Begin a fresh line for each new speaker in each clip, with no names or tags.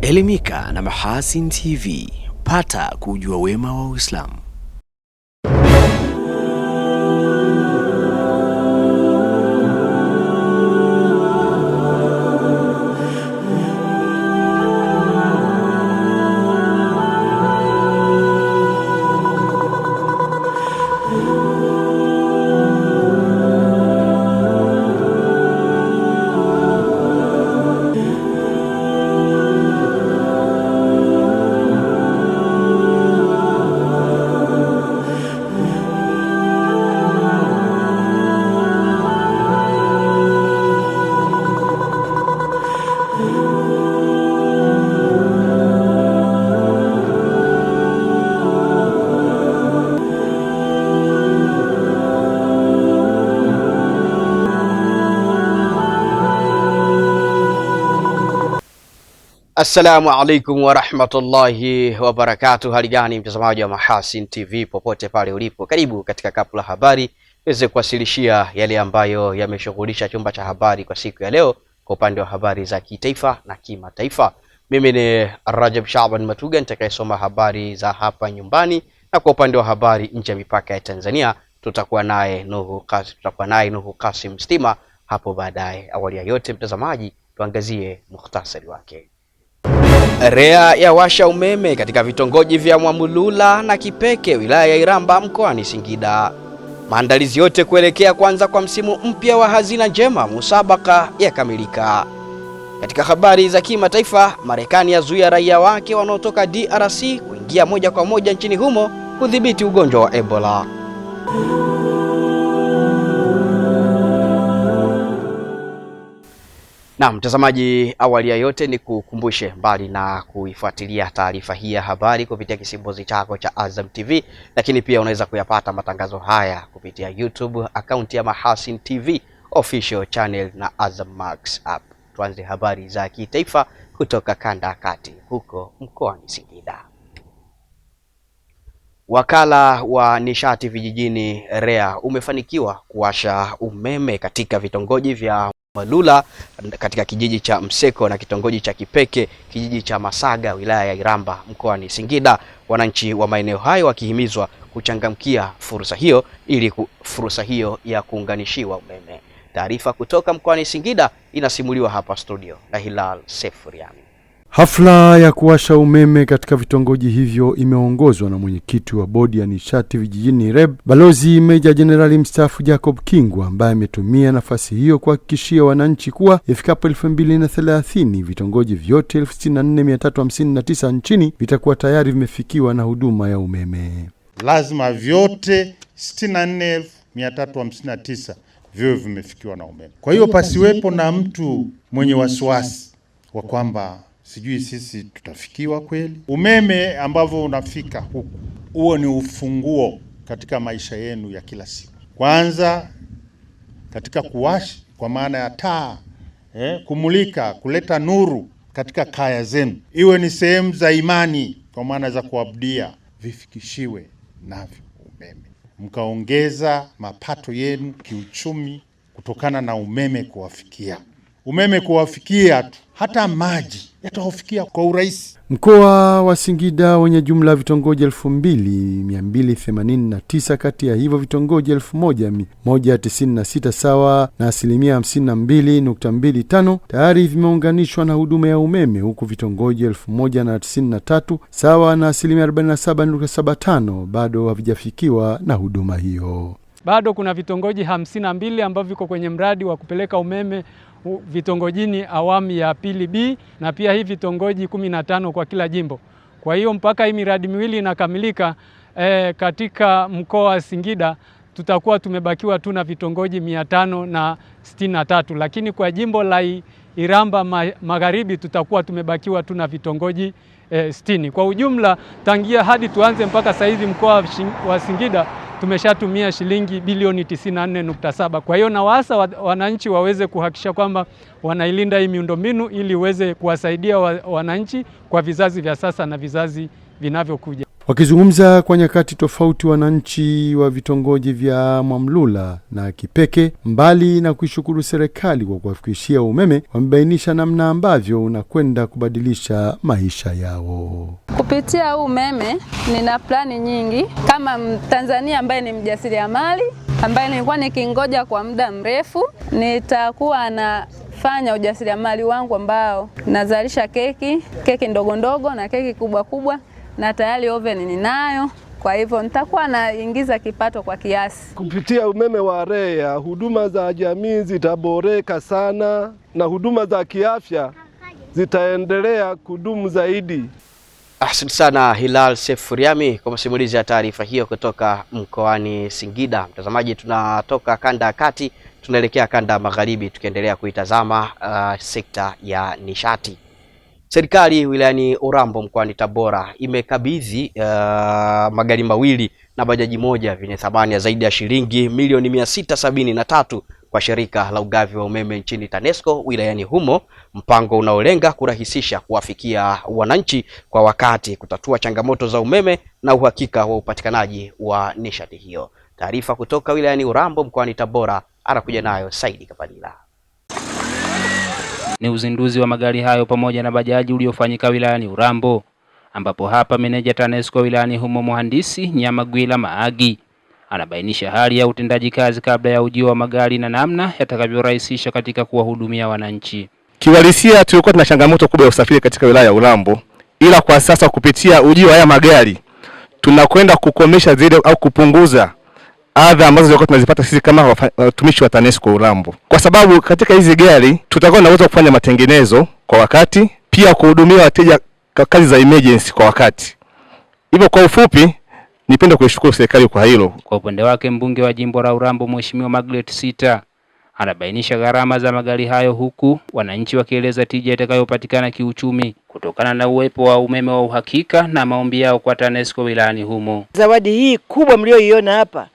Elimika na Mahasin TV, pata kujua wema wa Uislamu.
Assalamu alaikum wa rahmatullahi wa barakatuh. Hali gani mtazamaji wa Mahasin TV popote pale ulipo, karibu katika kapu la habari niweze kuwasilishia yale ambayo yameshughulisha chumba cha habari kwa siku ya leo kwa upande wa habari za kitaifa na kimataifa. Mimi ni Rajab Shaban Matuga nitakayesoma habari za hapa nyumbani, na kwa upande wa habari nje ya mipaka ya Tanzania tutakuwa naye Nuhu Kasim Stima hapo baadaye. Awali ya yote mtazamaji, tuangazie mukhtasari wake. REA yawasha umeme katika vitongoji vya Mwamulula na Kipeke wilaya ya Iramba mkoani Singida. Maandalizi yote kuelekea kwanza kwa msimu mpya wa hazina njema musabaka yakamilika. Katika habari za kimataifa, Marekani yazuia raia wake wanaotoka DRC kuingia moja kwa moja nchini humo kudhibiti ugonjwa wa Ebola. Na mtazamaji, awali ya yote ni kukumbushe mbali na kuifuatilia taarifa hii ya habari kupitia kisimbuzi chako cha Azam TV, lakini pia unaweza kuyapata matangazo haya kupitia YouTube account ya Mahasin TV official channel na Azam Max app. Tuanze habari za kitaifa kutoka kanda ya kati huko mkoani Singida. Wakala wa nishati vijijini REA umefanikiwa kuwasha umeme katika vitongoji vya Mwamulula katika kijiji cha Mseko na kitongoji cha Kipeke kijiji cha Masaga wilaya ya Iramba mkoani Singida. Wananchi wa maeneo hayo wakihimizwa kuchangamkia fursa hiyo ya kuunganishiwa umeme. Taarifa kutoka mkoani Singida inasimuliwa hapa studio na Hilal Sefuriani.
Hafla ya kuwasha umeme katika vitongoji hivyo imeongozwa na mwenyekiti wa bodi ya nishati vijijini REB, Balozi Meja Jenerali mstaafu Jacob Kingwa, ambaye ametumia nafasi hiyo kuhakikishia wananchi kuwa ifikapo 2030 vitongoji vyote 64359 nchini vitakuwa tayari vimefikiwa na huduma ya umeme.
Lazima vyote 64359 viwe vimefikiwa na umeme. Kwa hiyo pasiwepo na mtu mwenye wasiwasi wa kwamba sijui sisi tutafikiwa kweli. Umeme ambavyo unafika huku, huo ni ufunguo katika maisha yenu ya kila siku. Kwanza katika kuwasha kwa maana ya taa, kumulika, kuleta nuru katika kaya zenu. Iwe ni sehemu za imani kwa maana za kuabudia, vifikishiwe navyo umeme. Mkaongeza mapato yenu kiuchumi kutokana na umeme kuwafikia. Umeme kuwafikia tu, hata maji yatawafikia kwa urahisi.
Mkoa wa Singida wenye jumla ya vitongoji 2289, kati ya hivyo vitongoji 1196 sawa na 52.25% tayari vimeunganishwa na huduma ya umeme, huku vitongoji 1093 sawa na 47.75 bado havijafikiwa na huduma hiyo.
Bado kuna vitongoji 52 ambavyo viko kwenye mradi wa kupeleka umeme vitongojini awamu ya pili B, na pia hivi vitongoji 15 kwa kila jimbo. Kwa hiyo mpaka hii miradi miwili inakamilika katika mkoa wa Singida tutakuwa tumebakiwa tu na vitongoji 563, lakini kwa jimbo la Iramba Magharibi tutakuwa tumebakiwa tu na vitongoji 60. Kwa ujumla tangia hadi tuanze mpaka saizi mkoa wa Singida tumeshatumia shilingi bilioni 94.7. Kwa hiyo na waasa wananchi waweze kuhakikisha kwamba wanailinda hii miundombinu ili uweze kuwasaidia wananchi kwa vizazi vya sasa na vizazi vinavyokuja.
Wakizungumza kwa nyakati tofauti, wananchi wa vitongoji vya Mwamlula na Kipeke, mbali na kuishukuru serikali kwa kuwafikishia umeme, wamebainisha namna ambavyo unakwenda kubadilisha maisha yao.
Kupitia umeme nina plani nyingi kama Mtanzania ambaye ni mjasiriamali, ambaye nilikuwa nikingoja kwa muda mrefu. Nitakuwa nafanya ujasiriamali wangu ambao nazalisha keki ndogo ndogo na keki kubwa kubwa, na tayari oven ninayo. Kwa hivyo nitakuwa naingiza kipato kwa kiasi.
Kupitia umeme wa REA, huduma za jamii zitaboreka sana na huduma za kiafya zitaendelea kudumu zaidi.
Asante sana Hilal Sefuriami kwa masimulizi ya taarifa hiyo kutoka mkoani Singida. Mtazamaji, tunatoka kanda ya kati tunaelekea kanda magharibi tukiendelea kuitazama sekta ya nishati. Serikali wilayani Urambo mkoani Tabora imekabidhi magari mawili na bajaji moja vyenye thamani ya zaidi ya shilingi milioni 673 kwa shirika la ugavi wa umeme nchini TANESCO wilayani humo, mpango unaolenga kurahisisha kuwafikia wananchi kwa wakati, kutatua changamoto za umeme na uhakika wa upatikanaji wa nishati hiyo. Taarifa kutoka wilayani Urambo mkoani Tabora anakuja nayo Saidi Kapalila.
Ni uzinduzi wa magari hayo pamoja na bajaji uliofanyika wilayani Urambo, ambapo hapa meneja TANESCO wilayani humo Mhandisi Nyamagwila Maagi anabainisha hali ya utendaji kazi kabla ya ujio wa magari na namna yatakavyorahisisha katika kuwahudumia wananchi.
Kiwalisia tulikuwa tuna changamoto kubwa ya usafiri katika wilaya ya Urambo, ila kwa sasa kupitia ujio wa haya magari tunakwenda kukomesha zile au kupunguza adha ambazo zilikuwa tunazipata sisi kama watumishi wa TANESCO Urambo, kwa sababu katika hizi gari tutakuwa na uwezo kufanya matengenezo kwa wakati, pia kuhudumia wateja kazi za emergency kwa wakati. Hivyo kwa ufupi nipende kuishukuru serikali kwa hilo.
Kwa upande wake mbunge wa jimbo la Urambo Mheshimiwa Margaret Sita anabainisha gharama za magari hayo, huku wananchi wakieleza tija itakayopatikana kiuchumi kutokana na uwepo wa umeme wa uhakika na maombi yao kwa TANESCO wilayani humo.
Zawadi hii kubwa mlioiona hapa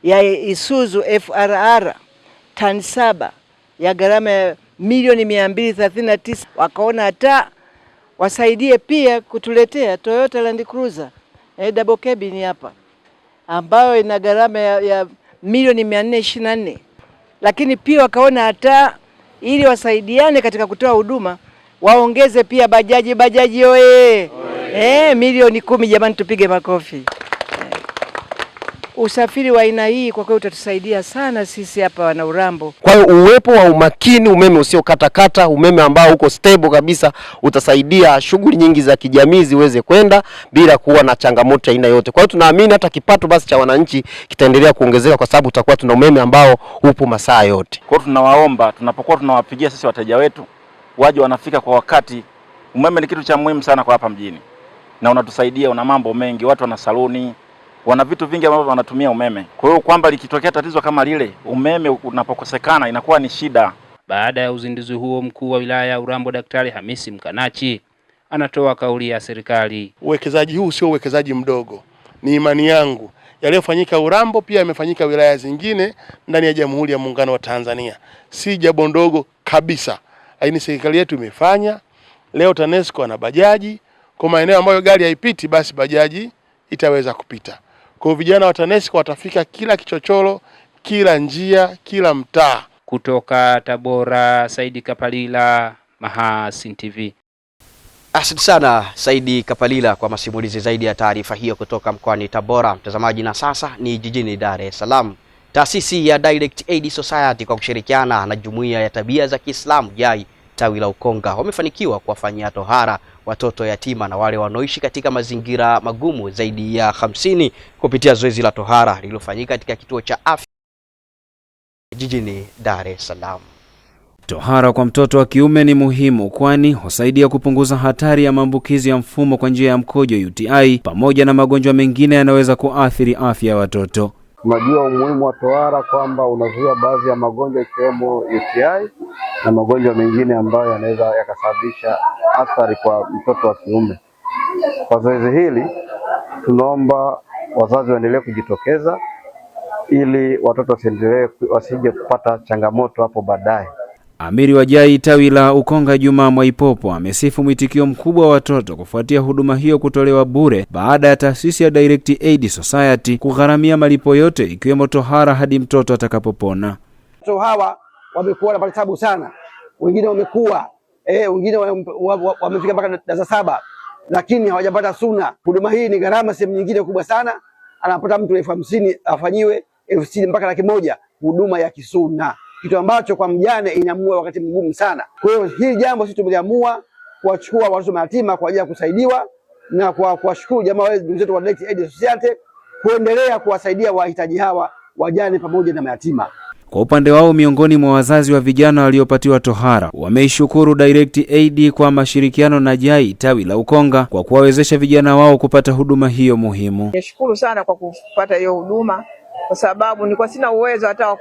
ya Isuzu FRR tani 7 ya gharama ya milioni 239, wakaona hata wasaidie pia kutuletea Toyota Land Cruiser double cabin hapa ambayo ina gharama ya milioni 424, lakini pia wakaona hata ili wasaidiane katika kutoa huduma waongeze pia bajaji oye. Milioni 10, jamani tupige makofi. Usafiri wa aina hii kwa kweli utatusaidia sana sisi hapa wana Urambo.
Kwa hiyo uwepo wa umakini, umeme usiokatakata, umeme ambao uko stable kabisa, utasaidia shughuli nyingi za kijamii ziweze kwenda bila kuwa na changamoto aina yote. Kwa hiyo tunaamini hata kipato basi cha wananchi kitaendelea kuongezeka kwa sababu tutakuwa tuna umeme ambao upo masaa yote.
Kwa hiyo tunawaomba, tunapokuwa tunawapigia sisi wateja wetu waje wanafika kwa wakati. Umeme ni kitu cha muhimu sana kwa hapa mjini na unatusaidia, una mambo mengi, watu wana saluni, wana vitu vingi ambavyo wanatumia umeme. Kwa hiyo kwamba likitokea tatizo kama lile, umeme unapokosekana inakuwa ni shida.
Baada ya uzinduzi huo, mkuu wa wilaya ya Urambo Daktari Hamisi Mkanachi anatoa kauli ya serikali.
Uwekezaji huu sio uwekezaji mdogo. Ni imani yangu yaliyofanyika Urambo pia yamefanyika wilaya zingine ndani ya Jamhuri ya Muungano wa Tanzania. Si jambo ndogo kabisa. Lakini serikali yetu imefanya. Leo TANESCO ana bajaji kwa maeneo ambayo gari haipiti, basi bajaji itaweza kupita. Kwa vijana wa TANESCO watafika kila kichochoro, kila njia, kila mtaa.
Kutoka Tabora, Saidi Kapalila, Mahasin TV.
Asante sana Saidi Kapalila kwa masimulizi zaidi ya taarifa hiyo kutoka mkoani Tabora. Mtazamaji, na sasa ni jijini Dar es Salaam. Taasisi ya Direct Aid Society kwa kushirikiana na Jumuiya ya Tabia za Kiislamu JAI tawi la Ukonga wamefanikiwa kuwafanyia tohara watoto yatima na wale wanaoishi katika mazingira magumu zaidi ya 50 kupitia zoezi la tohara lililofanyika katika kituo cha afya jijini Dar es Salaam.
Tohara kwa mtoto wa kiume ni muhimu kwani husaidia kupunguza hatari ya maambukizi ya mfumo kwa njia ya mkojo UTI pamoja na magonjwa mengine yanayoweza kuathiri afya ya watoto.
Tunajua umuhimu wa tohara kwamba unazuia baadhi ya magonjwa ikiwemo UTI na magonjwa mengine ambayo yanaweza yakasababisha athari kwa mtoto wa kiume. Kwa zoezi hili tunaomba wazazi waendelee kujitokeza ili watoto wasije kupata changamoto hapo baadaye.
Amiri wa JAI tawi la Ukonga Juma Mwaipopo amesifu mwitikio mkubwa wa watoto kufuatia huduma hiyo kutolewa bure baada ya taasisi ya Direct Aid Society kugharamia malipo yote ikiwemo tohara hadi mtoto atakapopona.
Watoto hawa wamekuwa wanapata tabu sana. Wengine wamekuwa wengine wamefika mpaka darasa 7 lakini hawajapata suna. Huduma hii ni gharama sehemu nyingine kubwa sana. Anapata mtu 50,000 afanyiwe 60,000 mpaka 100,000 huduma ya kisuna. Kitu ambacho kwa mjane inamua wakati mgumu sana. Kwa hiyo hili jambo sisi tumeliamua kuwachukua watoto mayatima kwa ajili ya kusaidiwa na kuwashukuru jamaa wetu wa Direct Aid Society kuendelea kuwasaidia wahitaji hawa wajane pamoja na mayatima.
Kwa upande wao, miongoni mwa wazazi wa vijana waliopatiwa tohara wameishukuru Direct Aid kwa mashirikiano na JAI tawi la Ukonga kwa kuwawezesha vijana wao kupata huduma hiyo muhimu.
Nishukuru sana kwa kupata hiyo huduma kwa sababu nilikuwa sina uwezo hata wa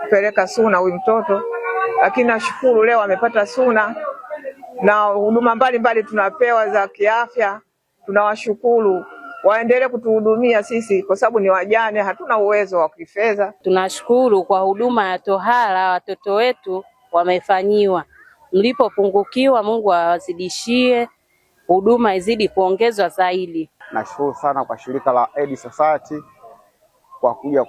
kumpeleka suna huyu mtoto, lakini nashukuru leo amepata suna na huduma mbalimbali tunapewa za kiafya. Tunawashukuru, waendelee kutuhudumia sisi kwa sababu ni wajane, hatuna uwezo wa kifedha.
Tunashukuru kwa huduma ya tohara watoto wetu wamefanyiwa. Mlipopungukiwa Mungu awazidishie, huduma izidi kuongezwa zaidi.
Nashukuru sana kwa shirika la Aid Society kwa kuja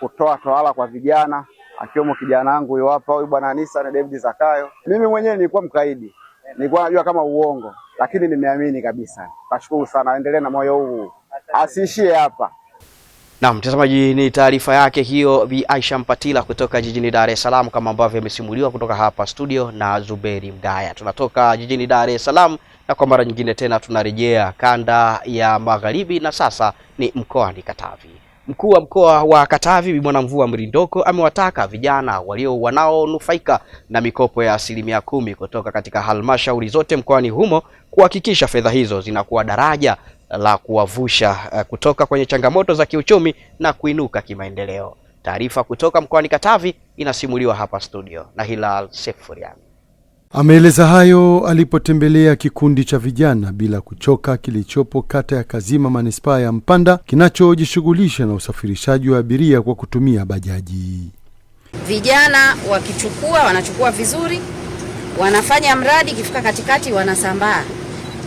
kutoa tohara kwa vijana, akiwemo kijana wangu huyu hapa, huyu bwana Anisa na David Zakayo. Mimi mwenyewe nilikuwa mkaidi, nilikuwa najua kama uongo, lakini nimeamini kabisa. Nashukuru sana, endelee na moyo huu, asiishie hapa.
Na mtazamaji, ni taarifa yake hiyo Bi Aisha Mpatila kutoka jijini Dar es Salaam, kama ambavyo imesimuliwa kutoka hapa studio na Zuberi Mgaya. Tunatoka jijini Dar es Salaam na kwa mara nyingine tena tunarejea kanda ya magharibi, na sasa ni mkoani Katavi. Mkuu wa mkoa wa Katavi Bi Mwanamvua Mrindoko amewataka vijana wanaonufaika na mikopo ya 10% kutoka katika halmashauri zote mkoani humo kuhakikisha fedha hizo zinakuwa daraja la kuwavusha kutoka kwenye changamoto za kiuchumi na kuinuka kimaendeleo. Taarifa kutoka mkoani Katavi inasimuliwa hapa studio na Hilal Sefurian.
Ameeleza hayo alipotembelea kikundi cha vijana bila kuchoka kilichopo kata ya Kazima manispaa ya Mpanda kinachojishughulisha na usafirishaji wa abiria kwa kutumia bajaji.
Vijana wanachukua vizuri, wanafanya mradi, ikifika katikati wanasambaa,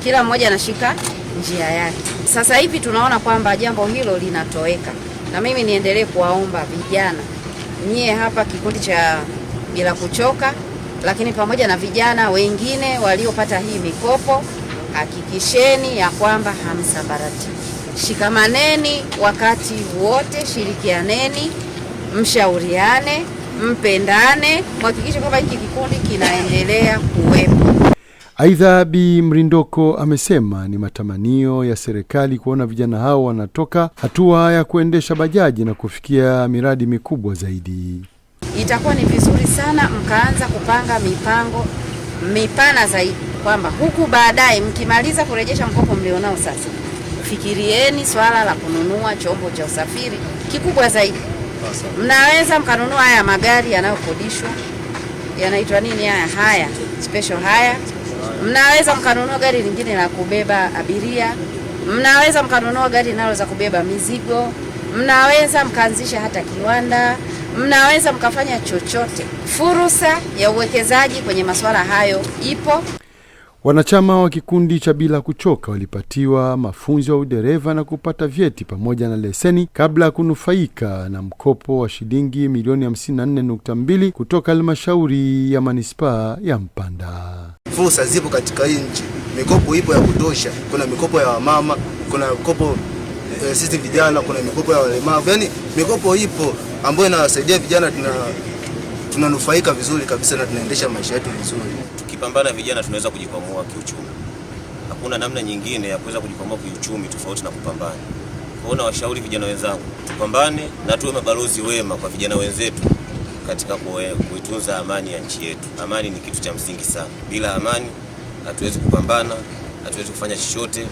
kila mmoja anashika njia yake. Sasa hivi tunaona kwamba jambo hilo linatoweka, na mimi niendelee kuwaomba vijana nyie hapa kikundi cha bila kuchoka, lakini pamoja na vijana wengine waliopata hii mikopo, hakikisheni ya kwamba hamsambarati. Shikamaneni wakati wote, shirikianeni, mshauriane, mpendane, mhakikishe kwamba hiki kikundi kinaendelea kuwepo.
Aidha, Bi Mrindoko amesema ni matamanio ya serikali kuona vijana hao wanatoka hatua ya kuendesha bajaji na kufikia miradi mikubwa zaidi.
Itakuwa ni vizuri sana mkaanza kupanga mipango mipana zaidi, kwamba huku baadaye mkimaliza kurejesha mkopo mlionao sasa, fikirieni swala la kununua chombo cha usafiri kikubwa zaidi. Mnaweza mkanunua haya magari yanayokodishwa, yanaitwa nini haya special haya. Mnaweza mkanunua gari lingine la kubeba abiria, mnaweza mkanunua gari linaloweza kubeba mizigo, mnaweza mkaanzisha hata kiwanda, mnaweza mkafanya chochote. Fursa ya uwekezaji kwenye masuala hayo ipo.
Wanachama wa kikundi cha bila kuchoka walipatiwa mafunzo ya udereva na kupata vyeti pamoja na leseni kabla ya kunufaika na mkopo wa shilingi milioni 54.2 kutoka halmashauri ya manispaa ya Mpanda.
Fursa zipo katika hii nchi, mikopo ipo ya kutosha. Kuna mikopo ya wamama, kuna mikopo sisi vijana, kuna mikopo ya walemavu. Yaani mikopo ipo ambayo inawasaidia vijana, tunanufaika vizuri kabisa na tunaendesha maisha yetu vizuri.
Tukipambana vijana tunaweza kujikwamua kiuchumi. Hakuna namna nyingine ya kuweza kujikwamua kiuchumi tofauti na kupambana. Kwa hiyo nawashauri vijana wenzangu, tupambane na tuwe mabalozi wema kwa vijana wenzetu katika kuitunza amani ya nchi yetu. Amani ni kitu cha msingi sana. Bila amani hatuwezi kupambana, hatuwezi kufanya chochote.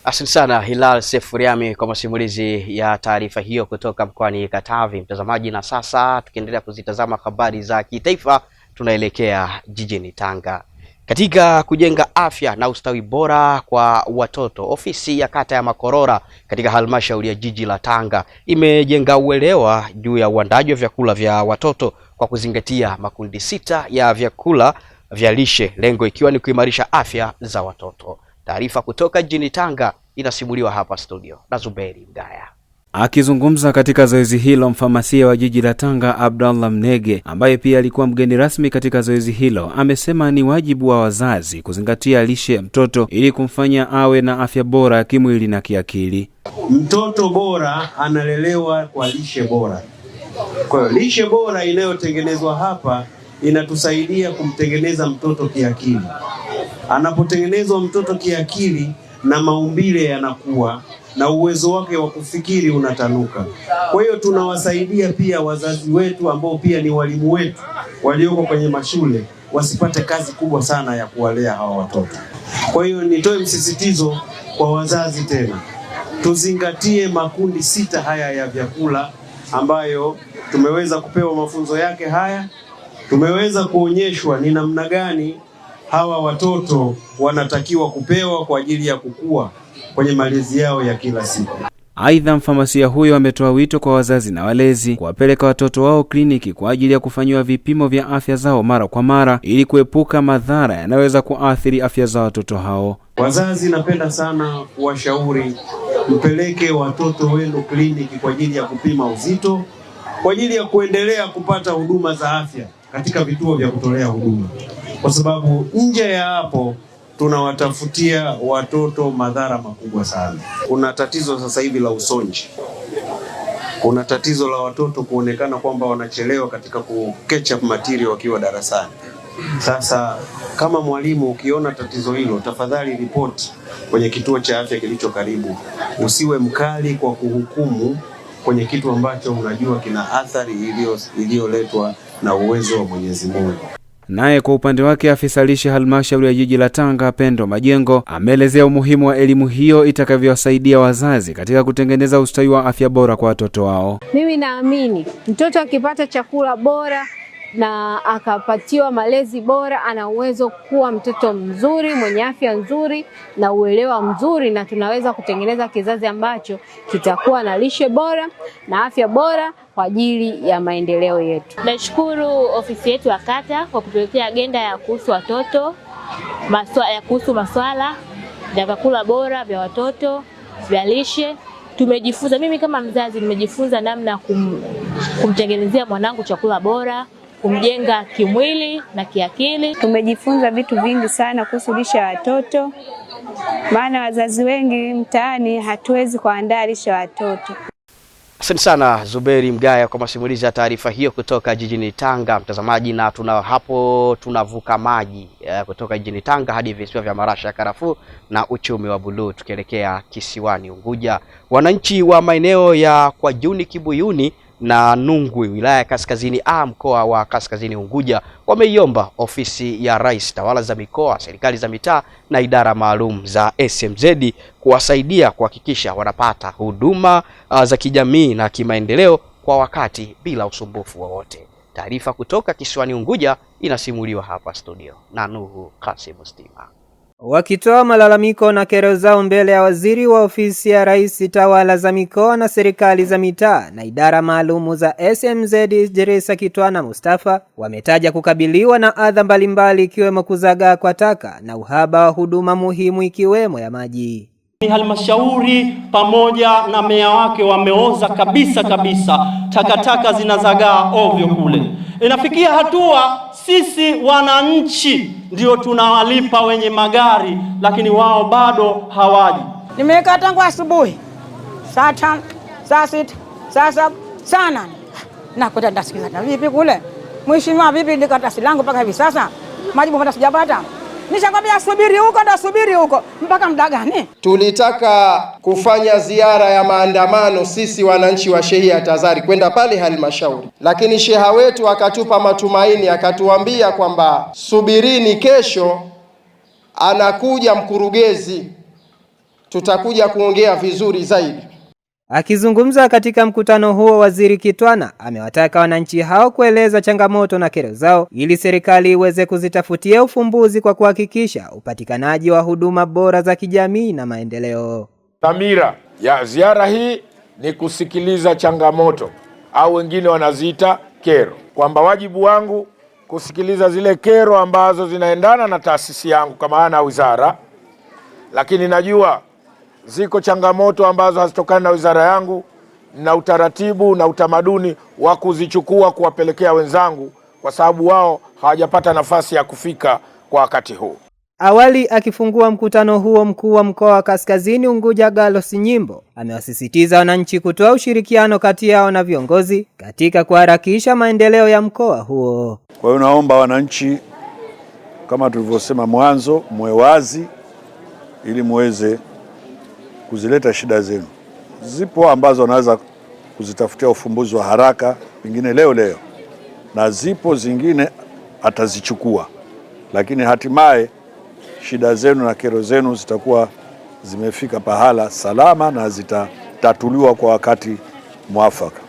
Asante sana Hilal Sefuriami kwa masimulizi ya taarifa hiyo kutoka mkoani Katavi. Mtazamaji, na sasa tukiendelea kuzitazama habari za kitaifa, tunaelekea jijini Tanga. Katika kujenga afya na ustawi bora kwa watoto, ofisi ya kata ya Makorora katika halmashauri ya jiji la Tanga imejenga uelewa juu ya uandaji wa vyakula vya watoto kwa kuzingatia makundi 6 ya vyakula vya lishe, lengo ikiwa ni kuimarisha afya za watoto. Taarifa kutoka jijini Tanga inasimuliwa hapa studio na Zuberi Mgaya.
Akizungumza katika zoezi hilo, mfamasia wa jiji la Tanga Abdallah Mnege, ambaye pia alikuwa mgeni rasmi katika zoezi hilo, amesema ni wajibu wa wazazi kuzingatia lishe ya mtoto ili kumfanya awe na afya bora kimwili na kiakili.
Mtoto bora analelewa kwa lishe bora. Kwa hiyo lishe bora inayotengenezwa hapa inatusaidia kumtengeneza mtoto kiakili. Anapotengenezwa mtoto kiakili na maumbile yanakuwa na uwezo wake wa kufikiri unatanuka. Kwa hiyo tunawasaidia pia wazazi wetu ambao pia ni walimu wetu walioko kwenye mashule wasipate kazi kubwa sana ya kuwalea hawa watoto. Kwa hiyo nitoe msisitizo kwa wazazi tena, tuzingatie makundi 6 haya ya vyakula ambayo tumeweza kupewa mafunzo yake haya. Tumeweza kuonyeshwa ni namna gani hawa watoto wanatakiwa kupewa kwa ajili ya kukua kwenye malezi yao ya kila siku.
Aidha, mfamasia huyo ametoa wito kwa wazazi na walezi kuwapeleka watoto wao kliniki kwa ajili ya kufanyiwa vipimo vya afya zao mara kwa mara ili kuepuka madhara yanayoweza kuathiri afya za watoto hao.
Wazazi, napenda sana kuwashauri mpeleke watoto wenu kliniki kwa ajili ya kupima uzito, kwa ajili ya kuendelea kupata huduma za afya katika vituo vya kutolea huduma, kwa sababu nje ya hapo tunawatafutia watoto madhara makubwa sana. Kuna tatizo sasa hivi la usonji. Kuna tatizo la watoto kuonekana kwamba wanachelewa katika catch up material wakiwa darasani. Sasa kama mwalimu ukiona tatizo hilo, tafadhali ripoti kwenye kituo cha afya kilicho karibu. Usiwe mkali kwa kuhukumu kwenye kitu ambacho unajua kina athari iliyoletwa na uwezo wa Mwenyezi Mungu.
Naye kwa upande wake, afisa lishe halmashauri ya jiji la Tanga Pendo Majengo ameelezea umuhimu wa elimu hiyo itakavyowasaidia wazazi katika kutengeneza ustawi wa afya bora kwa watoto wao.
Mimi naamini mtoto akipata chakula bora na akapatiwa malezi bora, ana uwezo kuwa mtoto mzuri, mwenye afya nzuri na uelewa mzuri, na tunaweza kutengeneza kizazi ambacho kitakuwa na lishe bora na afya bora kwa ajili ya maendeleo yetu.
Nashukuru ofisi yetu ya kata kwa kutuletea agenda ya kuhusu watoto, kuhusu masuala ya vyakula bora vya watoto, vya lishe. Tumejifunza, mimi kama mzazi nimejifunza namna kumtengenezea mwanangu chakula bora, kumjenga kimwili na kiakili.
Tumejifunza vitu vingi sana kuhusu lishe ya watoto, maana wazazi wengi mtaani hatuwezi kuandaa lishe ya watoto.
Asante sana Zuberi Mgaya kwa masimulizi ya taarifa hiyo kutoka jijini Tanga, mtazamaji, na tunavuka maji kutoka jijini Tanga hadi visiwa vya Marasha ya Karafuu na uchumi wa buluu tukielekea kisiwani Unguja. Wananchi wa maeneo ya Kwajuni, Kibuyuni na Nungwi, wilaya ya Kaskazini mkoa wa Kaskazini Unguja, wameiomba ofisi ya Rais, tawala za mikoa, serikali za mitaa na idara maalum za SMZ kuwasaidia kuhakikisha wanapata huduma za kijamii na kimaendeleo kwa wakati bila usumbufu wowote. Taarifa kutoka kisiwani Unguja inasimuliwa hapa studio na Nuhu Kasimu Stima.
Wakitoa malalamiko na kero zao mbele ya waziri wa ofisi ya Rais, tawala za mikoa na serikali za mitaa na idara maalumu za SMZ Idrisa Kitwana Mustafa, wametaja kukabiliwa na adha mbalimbali ikiwemo kuzagaa kwa taka na uhaba wa huduma muhimu ikiwemo ya maji.
Halmashauri pamoja na meya wake wameoza kabisa, takataka zinazagaa ovyo kule. Inafikia hatua sisi wananchi ndio tunawalipa wenye magari, lakini wao bado hawaji.
Nimekaa tangu asubuhi saa 5, saa 6, saa 7, saa 8 na kuta ndasikiza vipi kule. Mheshimiwa, vipi nikatasi langu mpaka hivi sasa majibu mbona sijapata? Nishakwambia subiri huko mpaka muda gani?
Tulitaka kufanya ziara ya maandamano sisi wananchi wa shehia ya Tazari kwenda pale halmashauri, lakini sheha wetu akatupa matumaini, akatuambia kwamba subirini, kesho anakuja mkurugenzi, tutakuja kuongea vizuri zaidi.
Akizungumza katika mkutano huo, Waziri Kitwana amewataka wananchi hao kueleza changamoto na kero zao ili serikali iweze kuzitafutia ufumbuzi kwa kuhakikisha upatikanaji wa huduma bora za kijamii na maendeleo.
Dhamira ya ziara hii ni kusikiliza changamoto au wengine wanaziita kero, kwamba wajibu wangu kusikiliza zile kero ambazo zinaendana na taasisi yangu kama ana wizara, lakini najua ziko changamoto ambazo hazitokani na wizara yangu na utaratibu na utamaduni wa kuzichukua kuwapelekea wenzangu kwa sababu wao hawajapata nafasi ya kufika kwa wakati huu.
Awali akifungua mkutano huo, mkuu wa mkoa wa Kaskazini Unguja Galos Nyimbo amewasisitiza wananchi kutoa ushirikiano kati yao na viongozi katika kuharakisha maendeleo ya mkoa huo.
Kwa hiyo naomba wananchi, kama tulivyosema mwanzo, muwe wazi ili muweze kuzileta shida zenu. Zipo ambazo wanaweza kuzitafutia ufumbuzi wa haraka, pengine leo, na zipo zingine atazichukua, lakini hatimaye shida zenu na kero zenu zitakuwa zimefika pahala salama na zitatatuliwa kwa wakati mwafaka.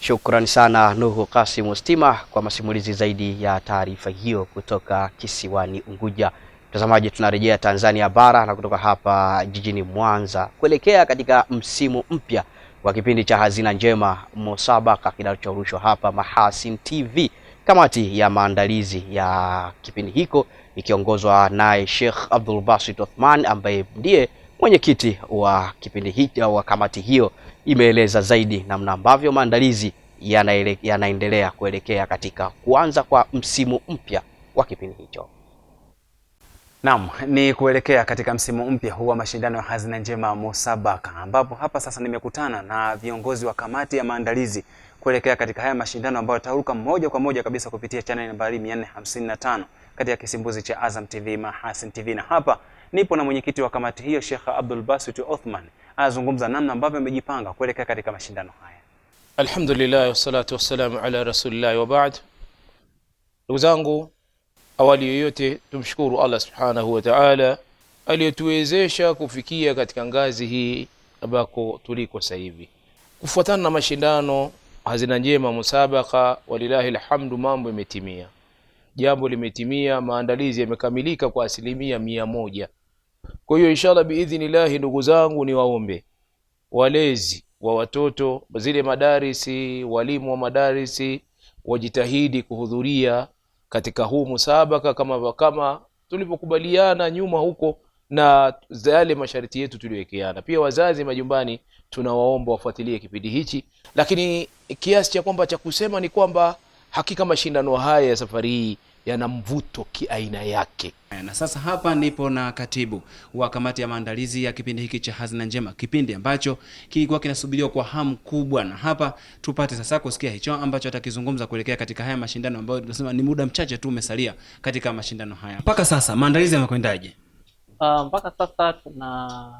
Shukrani sana Nuhu Kasim Stima kwa masimulizi zaidi ya taarifa hiyo kutoka kisiwani Unguja. Mtazamaji, tunarejea Tanzania bara na kutoka hapa jijini Mwanza kuelekea katika msimu mpya wa kipindi cha Hazina Njema Musabaka kinachorushwa hapa Mahasin TV. Kamati ya maandalizi ya kipindi hiko ikiongozwa naye Sheikh Abdul Basit Othman ambaye ndiye mwenyekiti wa kipindi hiki au kamati hiyo, imeeleza zaidi namna ambavyo maandalizi yanaendelea kuelekea katika kuanza kwa msimu mpya wa kipindi hicho.
Naam, ni kuelekea katika msimu mpya huu wa mashindano ya Hazina Njema Musabaka, ambapo hapa sasa nimekutana na viongozi wa kamati ya maandalizi kuelekea katika haya mashindano ambayo yataruka moja kwa moja kabisa kupitia channel nambari 455 katika kisimbuzi cha Azam TV, Mahasin TV, na hapa nipo na mwenyekiti wa kamati hiyo Sheikh Abdul Basit Othman. Anazungumza namna ambavyo amejipanga kuelekea katika mashindano haya.
Alhamdulillah wassalatu wassalamu ala rasulillah wa ba'd. Ndugu zangu, awali yoyote tumshukuru Allah subhanahu wa ta'ala aliyetuwezesha kufikia katika ngazi hii ambako tuliko sasa hivi. Kufuatana na mashindano Hazina Njema Musabaka, walilahi alhamdu, mambo yametimia. Jambo limetimia, maandalizi yamekamilika kwa 100%. Kwa hiyo inshallah biidhnillah, ndugu zangu, ni waombe walezi wa watoto zile madarisi, walimu wa madarisi wajitahidi kuhudhuria katika huu musabaka kama tulipokubaliana nyuma huko na yale masharti yetu tuliyowekeana. Pia wazazi majumbani tunawaomba wafuatilie kipindi hichi, lakini kiasi cha kwamba cha kusema ni kwamba hakika mashindano haya ya safari hii yana mvuto kiaina yake.
Na sasa hapa nipo na katibu wa kamati ya maandalizi ya kipindi hiki cha Hazina Njema, kipindi ambacho kilikuwa kinasubiriwa kwa hamu kubwa, na hapa tupate sasa kusikia hicho ambacho atakizungumza kuelekea katika haya mashindano ambayo tunasema ni muda mchache tu umesalia katika mashindano haya. Mpaka sasa maandalizi yamekwendaje?
Mpaka sasa tuna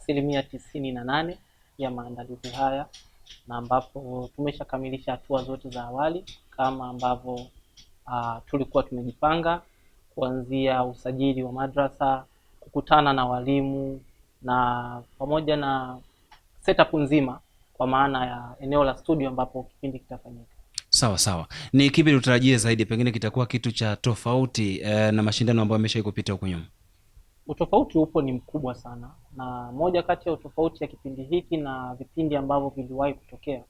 98% ya maandalizi haya, na ambapo tumeshakamilisha hatua zote za awali kama ambavyo tulikuwa tumejipanga, kuanzia usajili wa madrasa, kukutana na walimu, na pamoja na setup nzima kwa maana ya eneo la studio ambapo kipindi kitafanyika.
Sawa. Ni kipi tutarajie zaidi, pengine kitakuwa kitu cha tofauti na mashindano ambayo yameshaikupita huko nyuma?
Utofauti upo ni mkubwa sana, na moja kati ya utofauti ya kipindi hiki na vipindi ambavyo viliwahi kutokea,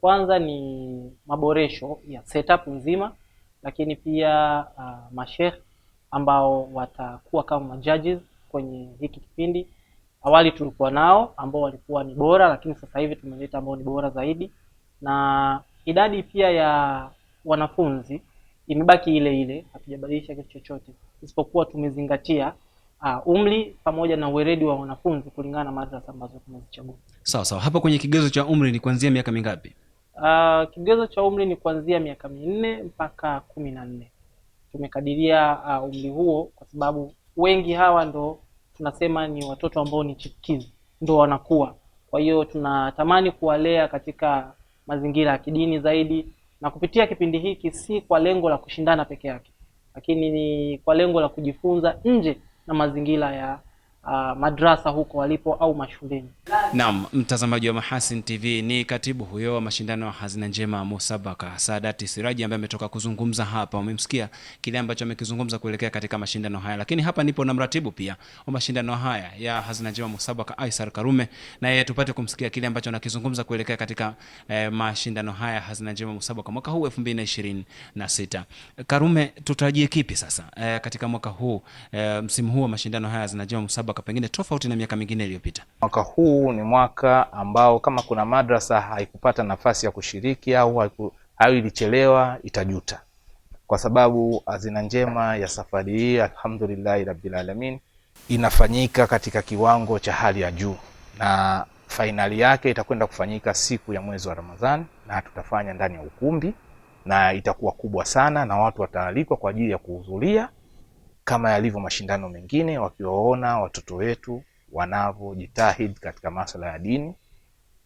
kwanza ni maboresho ya setup nzima, lakini pia masheikh ambao watakuwa kama judges kwenye hiki kipindi. Awali tulikuwa nao ambao walikuwa ni bora, lakini sasa hivi tumeleta ambao ni bora zaidi, na idadi pia ya wanafunzi imebaki ile ile, hatujabadilisha kitu chochote isipokuwa tumezingatia umri pamoja na uweredi wa wanafunzi kulingana na madrasa ambazo tumezichagua.
Sawa. Hapa kwenye kigezo cha umri ni kuanzia miaka mingapi?
Kigezo cha umri ni kuanzia miaka 4 mpaka 14. Tumekadiria umri huo kwa sababu wengi hawa ndo tunasema ni watoto ambao ni chipukizi, ndo wanakuwa. Kwa hiyo tunatamani kuwalea katika mazingira ya kidini zaidi, na kupitia kipindi hiki si kwa lengo la kushindana peke yake, lakini ni kwa lengo la kujifunza nje na mazingira ya madrasa huko walipo au mashuleni.
Naam, mtazamaji wa Mahasin TV, ni katibu huyo wa mashindano ya Hazina Njema Musabaka Saadati Siraji ambaye ametoka kuzungumza hapa. Umemsikia kile ambacho amekizungumza kuelekea katika mashindano haya, lakini hapa nipo na mratibu pia wa mashindano haya ya Hazina Njema Musabaka Aisar Karume, na yeye tupate kumsikia kile ambacho anakizungumza kuelekea katika mashindano haya Hazina Njema Musabaka mwaka huu 2026. Karume, tutarajie kipi sasa katika mwaka huu, msimu huu wa mashindano haya Hazina Njema Musabaka, pengine tofauti na miaka mingine iliyopita?
Mwaka huu ni mwaka ambao kama kuna madrasa haikupata nafasi ya kushiriki au ilichelewa, itajuta, kwa sababu Hazina Njema ya safari hii alhamdulillah rabbil alamin inafanyika katika kiwango cha hali ya juu, na fainali yake itakwenda kufanyika siku ya mwezi wa Ramadhani, na tutafanya ndani ya ukumbi, na itakuwa kubwa sana, na watu wataalikwa kwa ajili ya kuhudhuria kama yalivyo mashindano mengine, wakiwaona watoto wetu wanavyojitahidi katika masuala ya dini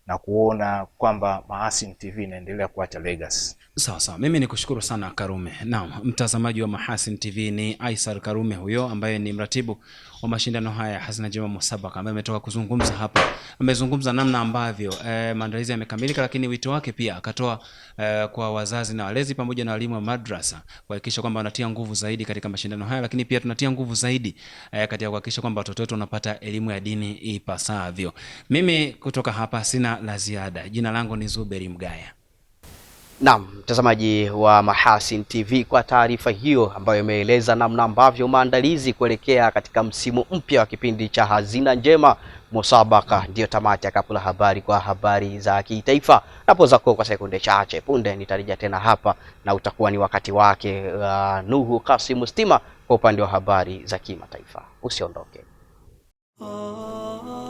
na kuona kwamba Mahasin TV inaendelea kuacha legacy.
Sawa, mimi nikushukuru sana Karume. Naam, mtazamaji wa Mahasin TV, ni Aisar Karume huyo ambaye ni mratibu wa mashindano haya Hazina Njema Musabaka, ambaye ametoka kuzungumza hapa. Amezungumza namna ambavyo maandalizi yamekamilika, lakini wito wake pia akatoa kwa wazazi na walezi pamoja na walimu wa madrasa kuhakikisha kwamba wanatia nguvu zaidi katika mashindano haya, lakini pia tunatia nguvu zaidi katika kuhakikisha kwamba watoto wetu wanapata elimu ya dini ipasavyo. Mimi kutoka hapa sina la ziada. Jina langu ni Zuberi Mgaya.
Naam, mtazamaji wa Mahasin TV, kwa taarifa hiyo ambayo imeeleza namna ambavyo maandalizi kuelekea katika msimu mpya wa kipindi cha Hazina Njema Musabaka, ndio tamati ya Kapula Habari kwa habari za kitaifa. Napoza kwa sekunde chache punde nitarejea tena hapa, na utakuwa ni wakati wake Nuhu Kasim Stima kwa upande wa habari za kimataifa. Usiondoke.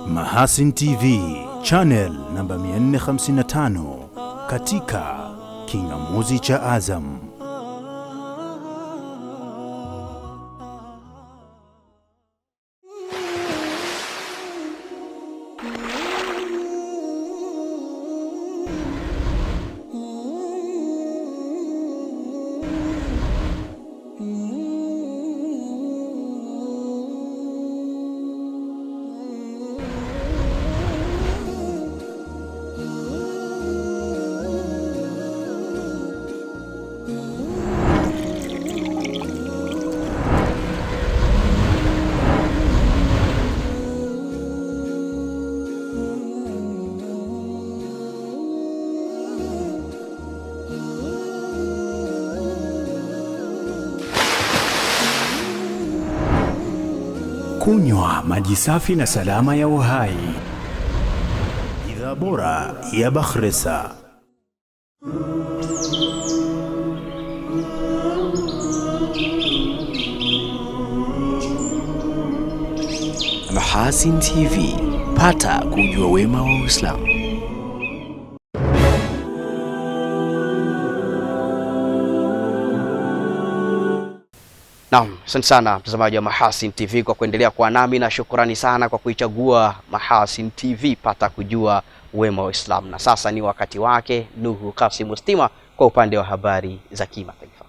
Mahasin TV channel namba 455 katika kingamuzi cha Azam. Kunywa maji safi na salama ya uhai. Bidhaa bora ya Bakhresa.
Mahasin TV, pata kujua wema wa Uislamu.
Naam, asante sana mtazamaji wa Mahasin TV kwa kuendelea kuwa nami, na shukrani sana kwa kuichagua Mahasin TV, pata kujua wema wa Uislamu. Na sasa ni wakati wake Nuhu Kasim Stima kwa upande wa habari za kimataifa.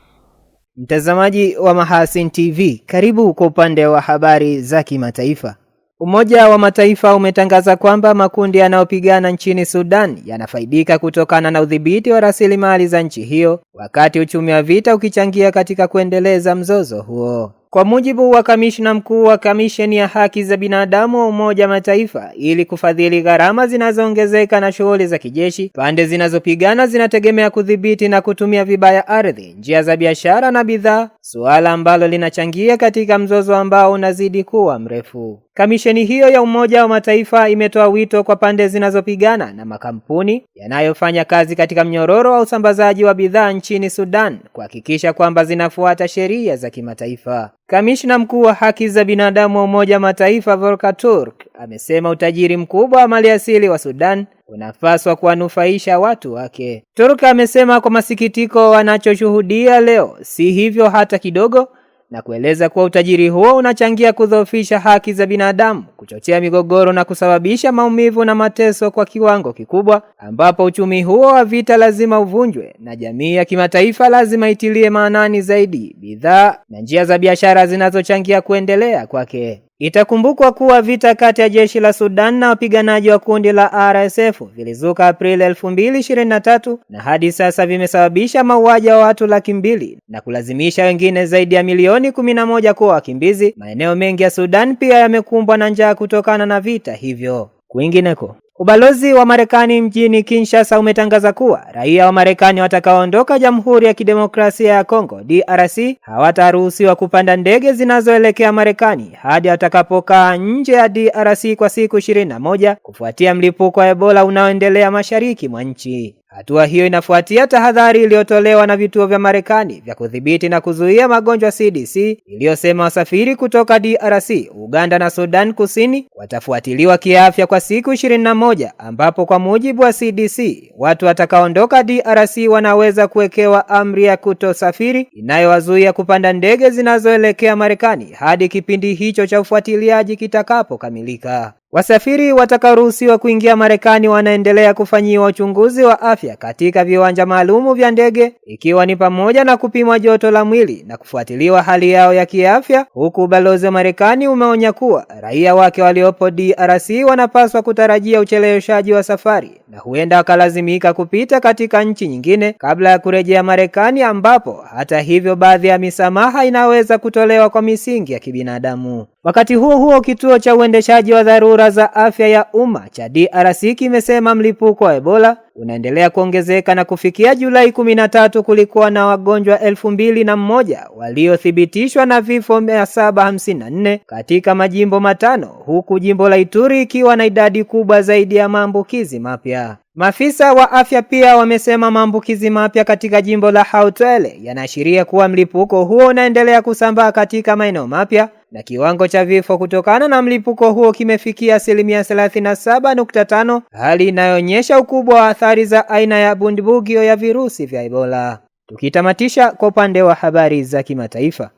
Mtazamaji wa Mahasin TV, karibu kwa upande wa habari za kimataifa. Umoja wa Mataifa umetangaza kwamba makundi yanayopigana nchini Sudan yanafaidika kutokana na udhibiti wa rasilimali za nchi hiyo, wakati uchumi wa vita ukichangia katika kuendeleza mzozo huo. Kwa mujibu wa kamishna mkuu wa kamisheni ya haki za binadamu wa Umoja wa Mataifa, ili kufadhili gharama zinazoongezeka na shughuli za kijeshi, pande zinazopigana zinategemea kudhibiti na kutumia vibaya ardhi, njia za biashara na bidhaa, suala ambalo linachangia katika mzozo ambao unazidi kuwa mrefu. Kamisheni hiyo ya Umoja wa Mataifa imetoa wito kwa pande zinazopigana na makampuni yanayofanya kazi katika mnyororo wa usambazaji wa bidhaa nchini Sudan kuhakikisha kwamba zinafuata sheria za kimataifa. Kamishna mkuu wa haki za binadamu wa Umoja wa Mataifa Volker Turk amesema utajiri mkubwa wa maliasili wa Sudan unapaswa kuwanufaisha watu wake. Turk amesema kwa masikitiko wanachoshuhudia leo si hivyo hata kidogo, na kueleza kuwa utajiri huo unachangia kudhoofisha haki za binadamu, kuchochea migogoro na kusababisha maumivu na mateso kwa kiwango kikubwa, ambapo uchumi huo wa vita lazima uvunjwe na jamii ya kimataifa lazima itilie maanani zaidi bidhaa na njia za biashara zinazochangia kuendelea kwake. Itakumbukwa kuwa vita kati ya jeshi la Sudan na wapiganaji wa kundi la RSF vilizuka Aprili 2023 na hadi sasa vimesababisha mauaji ya watu 200,000 na kulazimisha wengine zaidi ya milioni 11 kuwa wakimbizi. Maeneo mengi ya Sudan pia yamekumbwa na njaa kutokana na vita hivyo. Kwingineko, ubalozi wa Marekani mjini Kinshasa umetangaza kuwa raia wa Marekani watakaoondoka Jamhuri ya Kidemokrasia ya Kongo DRC hawataruhusiwa kupanda ndege zinazoelekea Marekani hadi watakapokaa nje ya DRC kwa siku 21 kufuatia mlipuko wa Ebola unaoendelea mashariki mwa nchi. Hatua hiyo inafuatia tahadhari iliyotolewa na vituo vya Marekani vya kudhibiti na kuzuia magonjwa CDC iliyosema wasafiri kutoka DRC, Uganda na Sudan Kusini watafuatiliwa kiafya kwa siku 21, ambapo kwa mujibu wa CDC watu watakaoondoka DRC wanaweza kuwekewa amri ya kutosafiri inayowazuia kupanda ndege zinazoelekea Marekani hadi kipindi hicho cha ufuatiliaji kitakapokamilika. Wasafiri watakaoruhusiwa kuingia Marekani wanaendelea kufanyiwa uchunguzi wa afya katika viwanja maalumu vya ndege, ikiwa ni pamoja na kupimwa joto la mwili na kufuatiliwa hali yao ya kiafya, huku ubalozi wa Marekani umeonya kuwa raia wake waliopo DRC wanapaswa kutarajia ucheleweshaji wa safari na huenda wakalazimika kupita katika nchi nyingine kabla ya kurejea Marekani, ambapo hata hivyo baadhi ya misamaha inaweza kutolewa kwa misingi ya kibinadamu. Wakati huo huo, kituo cha uendeshaji wa dharura za afya ya umma cha DRC kimesema mlipuko wa Ebola unaendelea kuongezeka na kufikia Julai 13 kulikuwa na wagonjwa 2001 waliothibitishwa na vifo 754 katika majimbo 5, huku jimbo la Ituri ikiwa na idadi kubwa zaidi ya maambukizi mapya. Maafisa wa afya pia wamesema maambukizi mapya katika jimbo la Haut-Uele yanaashiria kuwa mlipuko huo unaendelea kusambaa katika maeneo mapya, na kiwango cha vifo kutokana na mlipuko huo kimefikia 37.5, hali inayoonyesha ukubwa wa athari za aina ya bundibugyo ya virusi vya Ebola. Tukitamatisha kwa upande wa habari za kimataifa,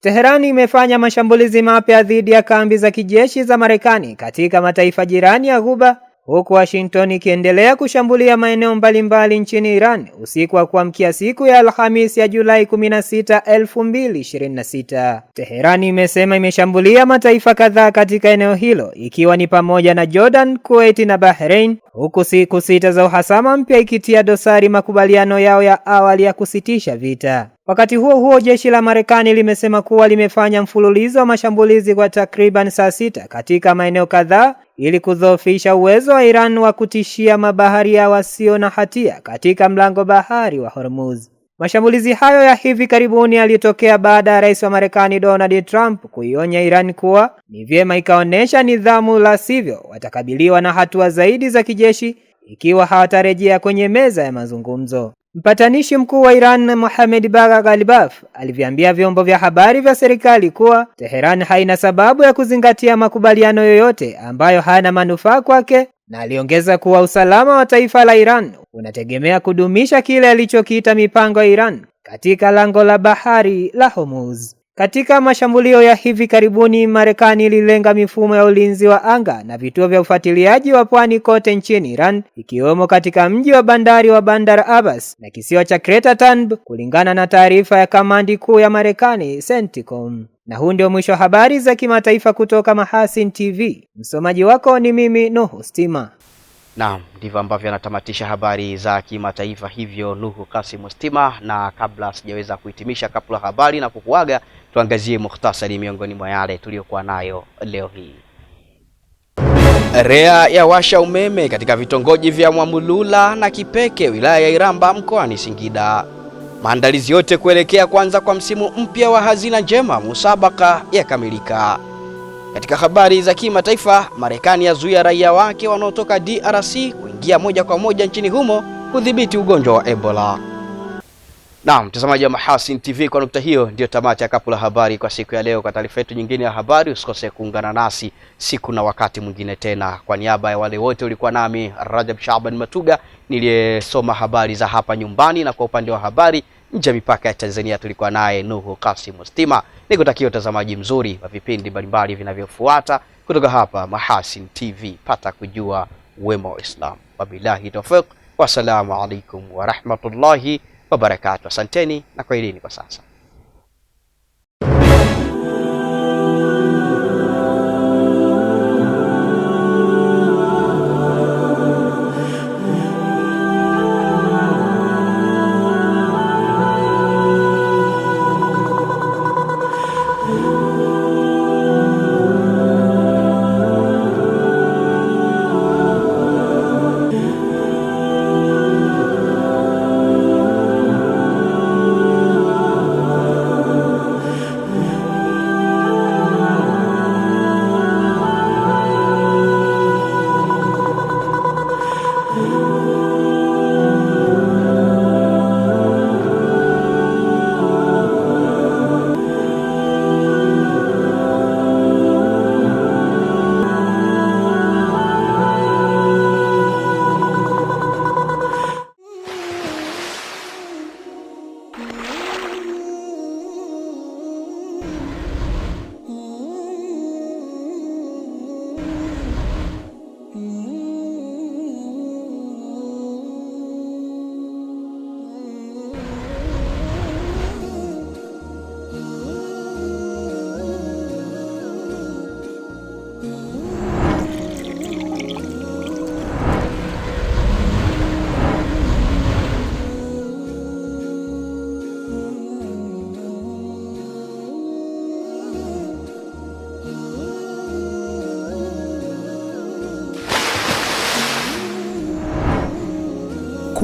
Teherani imefanya mashambulizi mapya dhidi ya kambi za kijeshi za Marekani katika mataifa jirani ya Ghuba, huku Washington ikiendelea kushambulia maeneo mbalimbali nchini Iran usiku wa kuamkia siku ya Alhamisi ya Julai 16, 2026. Teherani imesema imeshambulia mataifa kadhaa katika eneo hilo, ikiwa ni pamoja na Jordan, Kuwait na Bahrain, huku siku 6 za uhasama mpya ikitia dosari makubaliano yao ya awali ya kusitisha vita. Wakati huo huo, jeshi la Marekani limesema kuwa limefanya mfululizo wa mashambulizi kwa takriban saa 6 katika maeneo kadhaa ili kudhoofisha uwezo wa Iran wa kutishia mabaharia wasio na hatia katika mlango bahari wa Hormuz. Mashambulizi hayo ya hivi karibuni yalitokea baada ya rais wa Marekani Donald Trump kuionya Iran kuwa ni vyema ikaonesha nidhamu, la sivyo watakabiliwa na hatua zaidi za kijeshi ikiwa hawatarejea kwenye meza ya mazungumzo. Mpatanishi mkuu wa Iran Mohammad Bagher Ghalibaf aliviambia vyombo vya habari vya serikali kuwa Teheran haina sababu ya kuzingatia makubaliano yoyote ambayo hana manufaa kwake, na aliongeza kuwa usalama wa taifa la Iran unategemea kudumisha kile alichokiita mipango ya Iran katika lango la bahari la Hormuz. Katika mashambulio ya hivi karibuni, Marekani ililenga mifumo ya ulinzi wa anga na vituo vya ufuatiliaji wa pwani kote nchini Iran, ikiwemo katika mji wa bandari wa Bandar Abbas na kisiwa cha Crater Tanb, kulingana na taarifa ya kamandi kuu ya Marekani CENTCOM. Na huu ndio mwisho wa habari za kimataifa kutoka Mahasin TV. Msomaji wako ni mimi Nuhu Stima.
Naam, ndivyo ambavyo anatamatisha habari za kimataifa hivyo Nuhu Kasim Stima, na kabla sijaweza kuhitimisha kapla habari na kukuaga, tuangazie mukhtasari miongoni mwa yale tuliyokuwa nayo leo hii. REA ya washa umeme katika vitongoji vya Mwamulula na Kipeke wilaya ya Iramba mkoani Singida. Maandalizi yote kuelekea kwanza kwa msimu mpya wa hazina njema musabaka yakamilika. Katika habari za kimataifa, Marekani yazuia raia wake wanaotoka DRC kuingia moja kwa moja nchini humo kudhibiti ugonjwa wa Ebola. Naam, mtazamaji wa Mahasin TV, kwa nukta hiyo ndio tamati ya kapu la habari kwa siku ya leo. Kwa taarifa yetu nyingine ya habari usikose kuungana nasi siku na wakati mwingine tena. Kwa niaba ya wale wote ulikuwa nami Rajab Shaban Matuga niliyesoma habari za hapa nyumbani, na kwa upande wa habari nje mipaka ya Tanzania tulikuwa naye Nuhu Kasim Stima. Nikutakia utazamaji mzuri wa vipindi mbalimbali vinavyofuata kutoka hapa Mahasin TV. Pata kujua wema wa Islam. Wabillahi tawfiq. Wassalamu alaikum wa rahmatullahi wa barakatuh. Asanteni na kwaherini kwa sasa.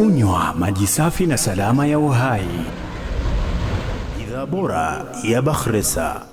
Kunywa maji safi na salama ya uhai. Bidhaa bora ya Bakhresa.